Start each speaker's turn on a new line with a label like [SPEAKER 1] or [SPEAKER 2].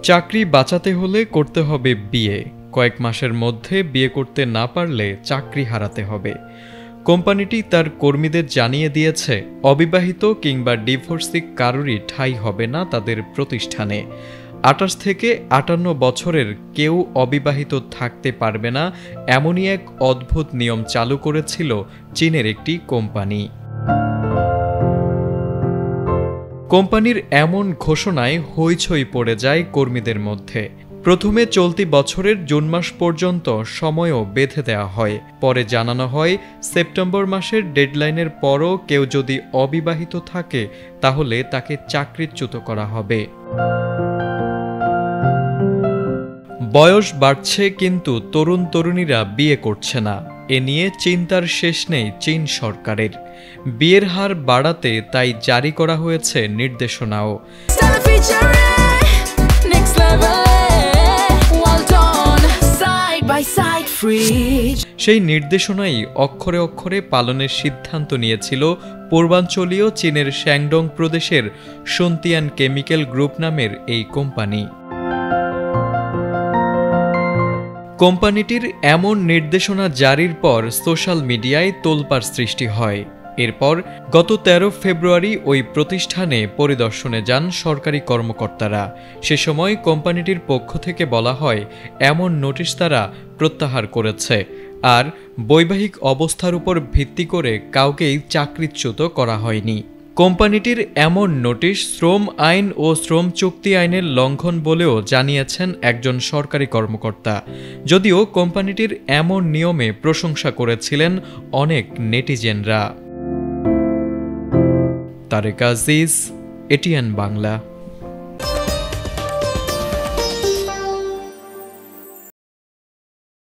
[SPEAKER 1] চাকরি বাঁচাতে হলে করতে হবে বিয়ে। কয়েক মাসের মধ্যে বিয়ে করতে না পারলে চাকরি হারাতে হবে। কোম্পানিটি তার কর্মীদের জানিয়ে দিয়েছে, অবিবাহিত কিংবা ডিভোর্সি কারোরই ঠাঁই হবে না তাদের প্রতিষ্ঠানে। ২৮ থেকে ৫৮ বছরের কেউ অবিবাহিত থাকতে পারবে না, এমনই এক অদ্ভুত নিয়ম চালু করেছিল চীনের একটি কোম্পানি। কোম্পানির এমন ঘোষণায় হইচই পড়ে যায় কর্মীদের মধ্যে। প্রথমে চলতি বছরের জুন মাস পর্যন্ত সময়ও বেঁধে দেওয়া হয়। পরে জানানো হয়, সেপ্টেম্বর মাসের ডেডলাইনের পরও কেউ যদি অবিবাহিত থাকে তাহলে তাকে চাকরিচ্যুত করা হবে। বয়স বাড়ছে কিন্তু তরুণ তরুণীরা বিয়ে করছে না, এ নিয়ে চিন্তার শেষ নেই চীন সরকারের। বিয়ের হার বাড়াতে তাই জারি করা হয়েছে নির্দেশনাও। সেই নির্দেশনাই অক্ষরে অক্ষরে পালনের সিদ্ধান্ত নিয়েছিল পূর্বাঞ্চলীয় চীনের শ্যাংডং প্রদেশের সুনতিয়ান কেমিক্যাল গ্রুপ নামের এই কোম্পানি। কোম্পানিটির এমন নির্দেশনা জারির পর সোশ্যাল মিডিয়ায় তোলপাড় সৃষ্টি হয়। এরপর গত ১৩ ফেব্রুয়ারি ওই প্রতিষ্ঠানে পরিদর্শনে যান সরকারি কর্মকর্তারা। সে সময় কোম্পানিটির পক্ষ থেকে বলা হয়, এমন নোটিশ তারা প্রত্যাহার করেছে, আর বৈবাহিক অবস্থার উপর ভিত্তি করে কাউকেই চাকরিচ্যুত করা হয়নি। কোম্পানিটির এমন নোটিশ শ্রম আইন ও শ্রম চুক্তি আইনের লঙ্ঘন বলেও জানিয়েছেন একজন সরকারি কর্মকর্তা। যদিও কোম্পানিটির এমন নিয়মে প্রশংসা করেছিলেন অনেক নেটিজেনরা। তারেক আজিজ, এটিএন বাংলা।